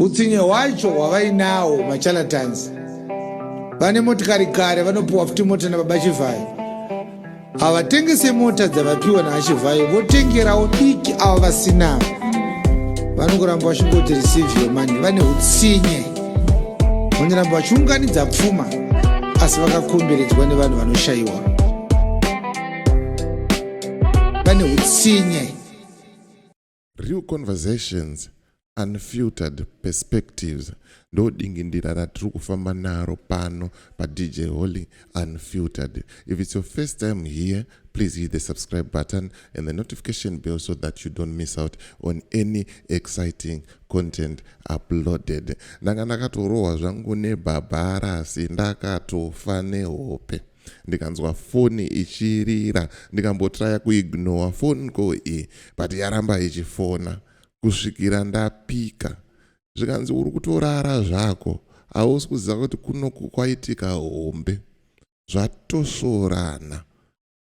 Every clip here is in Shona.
utsinye hwacho hwavainawo macharlatans vane motikari kare vanopiwa futi mota nababa Chivayo. Havatengese mota dzavapiwa naChivayo, votengerawo diki ava vasina. Vanongoramba vachingoti receive your money. Vane utsinye, vanoramba vachiunganidza pfuma asi vakakomberedzwa nevanhu vanoshayiwa. Vane utsinye. Real conversations, unfiltered perspectives. Ndo dingindira ratiri kufamba naro pano pa DJ Holly Unfiltered. If it's your first time here, please hit the subscribe button and the notification bell so that you don't miss out on any exciting content uploaded. Ndanga ndakatorohwa zvangu nebhabhara asi ndakatofa nehope. Ndikanzwa foni ichirira, ndikambotraya kuignore phone call iyi, but yaramba ichifona kusvikira ndapika. Zvikanzi uri kutorara zvako, hausi kuziva kuti kunoku kwaitika hombe. Zvatosvorana,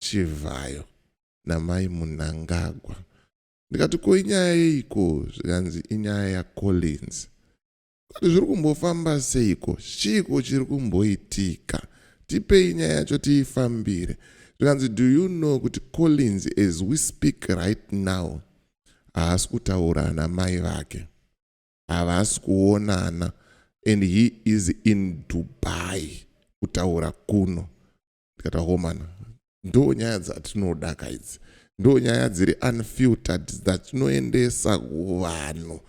Chivayo namai Mnangagwa. Ndikati ko inyaya yeiko? Zvikanzi inyaya yaCollins. Zviri kumbofamba seiko? Chiko chiri kumboitika? Tipei nyaya yacho tiifambire. Zvikanzi do you know kuti Collins as we speak right now haasi kutaura namai vake, havasi kuonana, and he is in Dubai kutaura kuno. Ndikati homana, ndo nyaya dzatinodaka idzi, ndo nyaya dziri unfiltered dzatinoendesa kuvanhu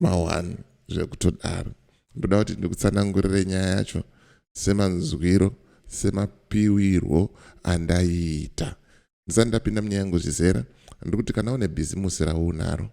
mawani zvekutodaro. Ndoda kuti ndikutsanangurire nyaya yacho semanzwiro, semapiwirwo andaiita. Ndisati ndapinda munyaya yangu zvizera, ndikuti kana une bhizimusi raunaro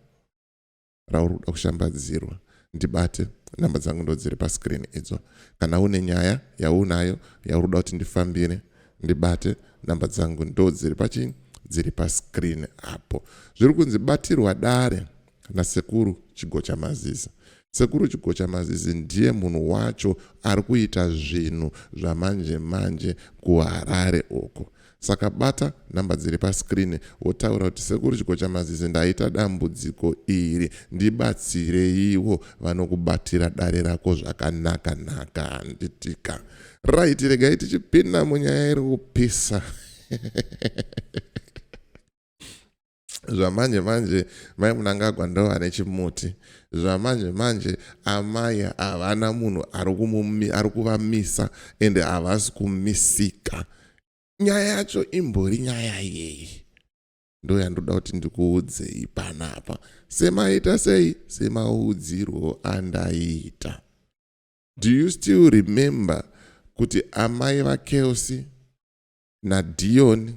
rauri kuda kushambadzirwa, ndibate. Namba dzangu ndo dziri pascreen idzo. Kana une nyaya yaunayo yauri kuda kuti ndifambire, ndibate. Namba dzangu ndo dziri pachi, dziri pascreen apo. Zviri kunzi batirwa dare nasekuru Chigocha Mazizi. Sekuru Chigocha Mazizi ndiye munhu wacho ari kuita zvinhu zvamanje manje kuHarare uko. Saka bata namba dziri pascreen wotaura kuti Sekuru Chigocha Mazizi ndaita dambudziko iri, ndibatsireiwo vanokubatira dare rako zvakanaka naka. Nditika right, regai tichipinda munyaya iri kupisa. Zvamanje manje mai Mnangagwa ndo ane chimuti. Zvamanje manje amai havana munhu ari kuvamisa ende havasi kumisika. Nyaya yacho imbori nyaya yei? Ndo yandoda kuti ndikuudzei panapa. Semaita sei? Semaudzirwo andaita. Do you still remember kuti amai vaKelsi naDion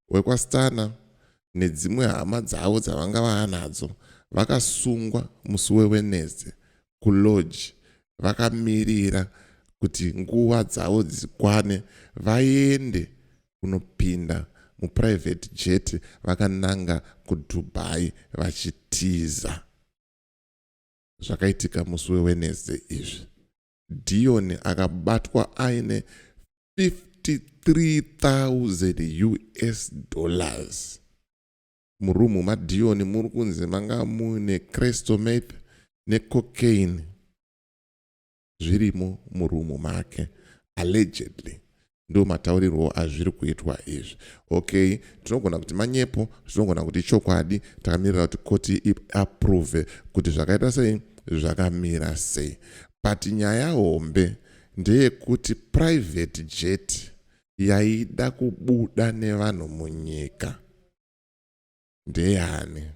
wekwastana nedzimwe hama dzavo dzavanga vaanadzo vakasungwa musi weWednesday kulodge, vakamirira kuti nguva dzavo dzikwane vaende kunopinda muprivate jet vakananga kuDubai vachitiza. Zvakaitika musi weWednesday izvi. Dion akabatwa aine $53,000. Murumu maDion muri kunzi manga mune crystal meth necocaine zvirimo murumu make allegedly. Ndo mataurirwo azviri kuitwa izvi. Okay, tinogona kuti manyepo, tinogona kuti chokwadi, takamirira kuti koti approve kuti zvakaita sei, zvakamira sei. But nyaya hombe ndeyekuti private jet yaida kubuda nevanhu munyika ndeyani?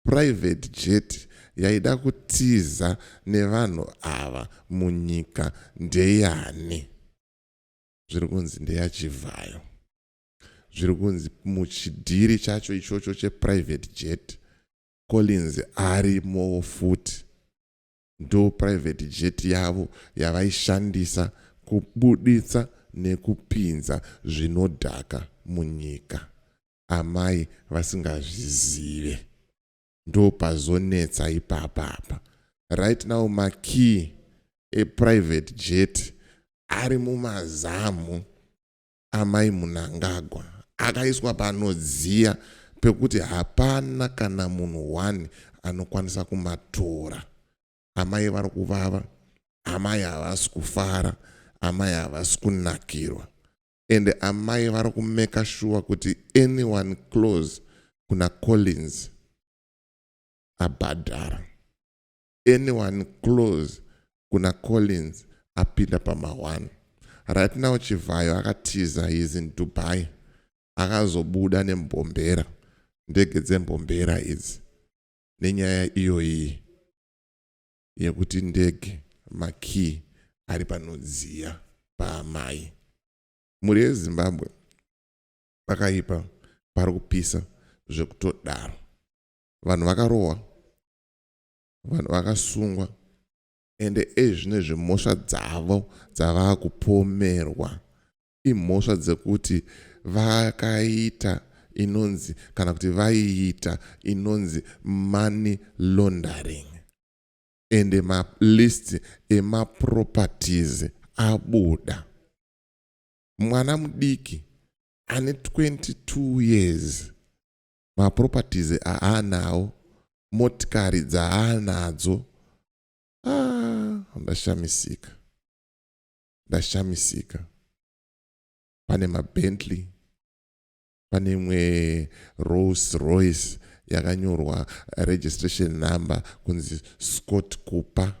Private jet yaida kutiza nevanhu ava munyika ndeyani? Zviri kunzi ndeyaChivayo. Zviri kunzi muchidhiri chacho ichocho cheprivate jet Collins arimo futi. Ndo private jet yavo yavaishandisa kubuditsa nekupinza zvinodhaka munyika, amai vasingazvizive. Ndo pazonetsa ipapapa. Right now makey private jet ari mumazamu amai Mnangagwa akaiswa panodziya pekuti hapana kana munhu wani anokwanisa kumatora. Amai vari kuvava, amai havasi kufara, amai havasi kunakirwa. And amai vari kumeka sure kuti anyone close kuna Collins abhadhara. Anyone close kuna Collins apinda pama1. Right now Chivayo akatiza, he is in Dubai. Akazobuda nembombera, ndege dzembombera idzi, nenyaya iyoyi yekuti ndege makey ari panodziya paamai. Muri yeZimbabwe pakaipa, pari kupisa zvekutodaro. Vanhu vakarohwa, vanhu vakasungwa, ende ezvinezvi mhosva dzavo dzava kupomerwa imhosva dzekuti vakaita inonzi kana kuti vaiita inonzi money laundering. Ende malist emaproperties abuda. Mwana mudiki ane 22 years, maproperties aanawo, motikari dzaanadzo. Ndashamisika. Pane maBentley, pane imwe Rolls Royce yakanyorwa registration number kunzi Scott Cooper.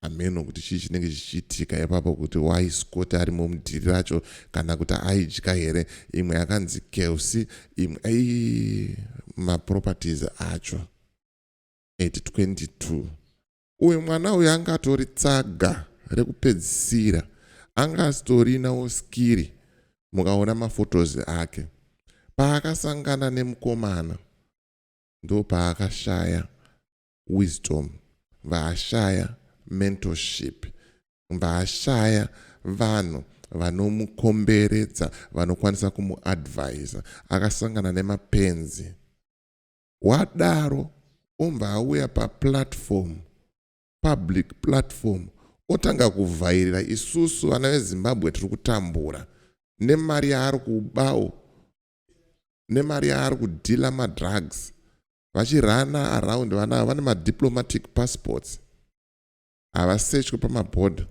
Ameno kuti chii chinenge chichiitika ipapo, kuti why Scott ari mumudhiri racho kana kuti aidya here. Imwe yakanzi Kelsey, imwe maproperties acho 822. Uyu mwana uyu anga atori tsaga rekupedzisira, anga asitorinawo skiri. Mukaona mafotos ake, paakasangana nemukomana ndo paakashaya wisdom, vaashaya mentorship, vaashaya vanhu vanomukomberedza, vanokwanisa kumuadvisa. Akasangana nemapenzi. Wadaro ombva auya paplatform, public platform, otanga kuvhairira isusu vana veZimbabwe tiri kutambura nemari yaari kubawo, nemari yaari kudhila madrugs, vachirana around. Vana vane madiplomatic passports, havasechwe pamabhodha,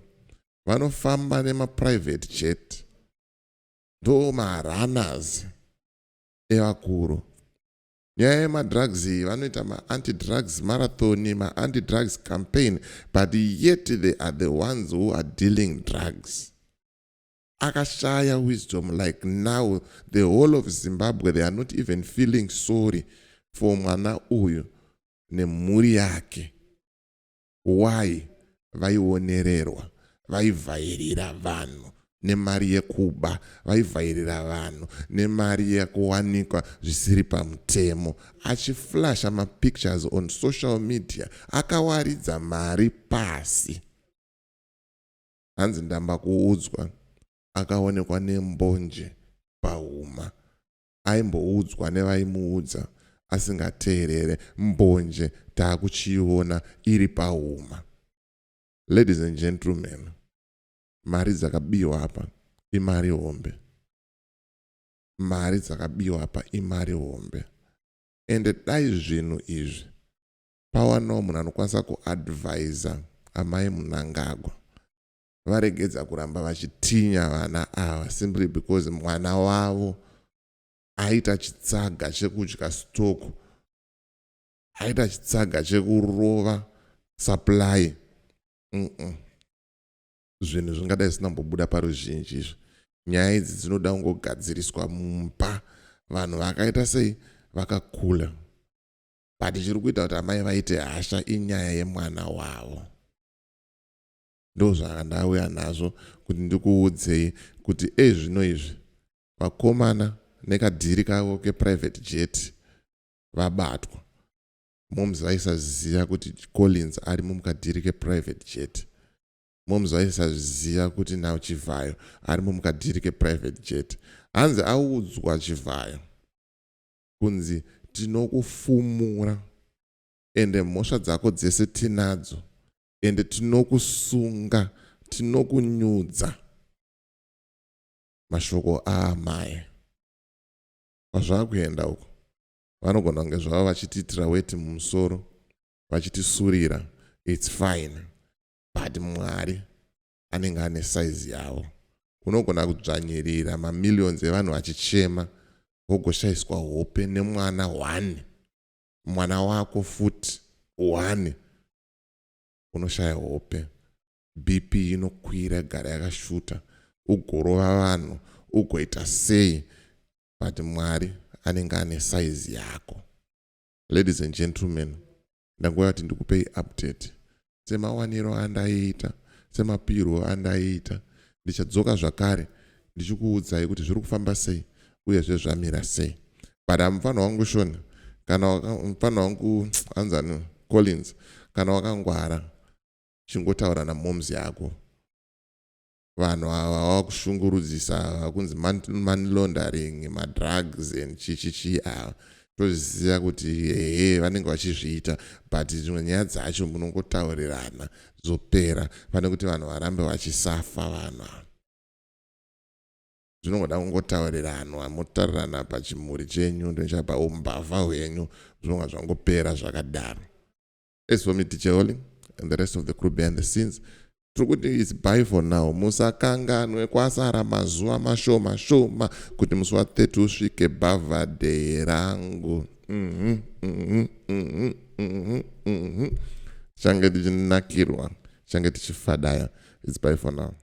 vanofamba nemaprivate jet. Ndo marunners evakuru. Nyaya yemadrugs iyi vanoita ma-anti-drugs marathon, ma-anti-drugs campaign, but yet they are the ones who are dealing drugs. Akashaya wisdom. Like now, the whole of Zimbabwe, they are not even feeling sorry for mwana uyu nemhuri yake. Why? Vaionererwa, vaivhairira vanhu nemari yekuba, vaivhairira vanhu nemari yekuwanikwa zvisiri pamutemo. Achiflasha mapictures on social media, akawaridza mari pasi. Hanzi ndamba kuudzwa, akaonekwa nembonje pahuma. Aimboudzwa nevaimuudza asingateerere. Mbonje taakuchiona iri pahuma. Ladies and gentlemen, mari dzakabiwa apa imari hombe. Mari dzakabiwa apa imari hombe. Ende dai zvinhu izvi pawanawo munhu anokwanisa kuadvisa amai Mnangagwa, varegedza kuramba vachitinya vana ava simply because mwana wavo aita chitsaga chekudya stoko, aita chitsaga chekurova supply. Zvinhu zvingadai zvisina kumbobuda paruzhinji izvi. Nyaya idzi dzinoda kungogadziriswa mumba. Vanhu vakaita sei vakakula. But chiri kuita kuti amai vaite hasha inyaya yemwana wavo. Ndo zvandauya nazvo kuti ndikuudzei kuti zvino izvi vakomana nekadhiri kavo keprivate jet vabatwa. Moms vaisaziva kuti Collins ari mumukadhiri keprivate jet. Moms vaisaziva kuti now Chivayo ari mumukadhiri keprivate jet. Hanzi audzwa Chivayo kunzi tinokufumura ende mhosva dzako dzese tinadzo, ende tinokusunga, tinokunyudza. Mashoko aamai. Pazvakuenda uko vanogona kunge zvavo vachitiitira weti mumusoro, vachitisurira, it's fine, but Mwari anenge ane saizi yavo. Unogona kudzvanyirira mamillions evanhu vachichema wogoshayiswa hope nemwana 1, mwana wako futi 1 unoshaya hope, BP inokwira, gara yakashuta, ugorova vanhu, ugoita sei, but Mwari anenge ane saizi yako. Ladies and gentlemen, ndanguva kuti ndikupei update semawaniro andaita, semapiro andaita. Ndichadzoka zvakare ndichikuudzai kuti zviri kufamba sei uyezve zvamira sei. But mufana wangu Shona kana mufana wangu anzani Collins, kana wakangwara chingotaura namoms yako. Vanhu ava vakushungurudzisa kunzi money laundering, madrugs and chichichi ava toziva kuti vanenge vachizviita, but zvimwe nyaya dzacho munongotaurirana zopera, pane kuti vanhu varambe vachisafa. Vanhu zvinongoda kungotaurirana, motaurirana pachimuri chenyu, ndochapa umbavha hwenyu, zvinonga zvangopera zvakadaro. As for me, Teacher Holling and the rest of the crew behind the scenes, is bye for now. Musakanganwe kwasara mazuva mashoma shoma kuti musi wa30 usvike birthday rangu. Change tichinakirwa, change tichifadaya. It's bye for now.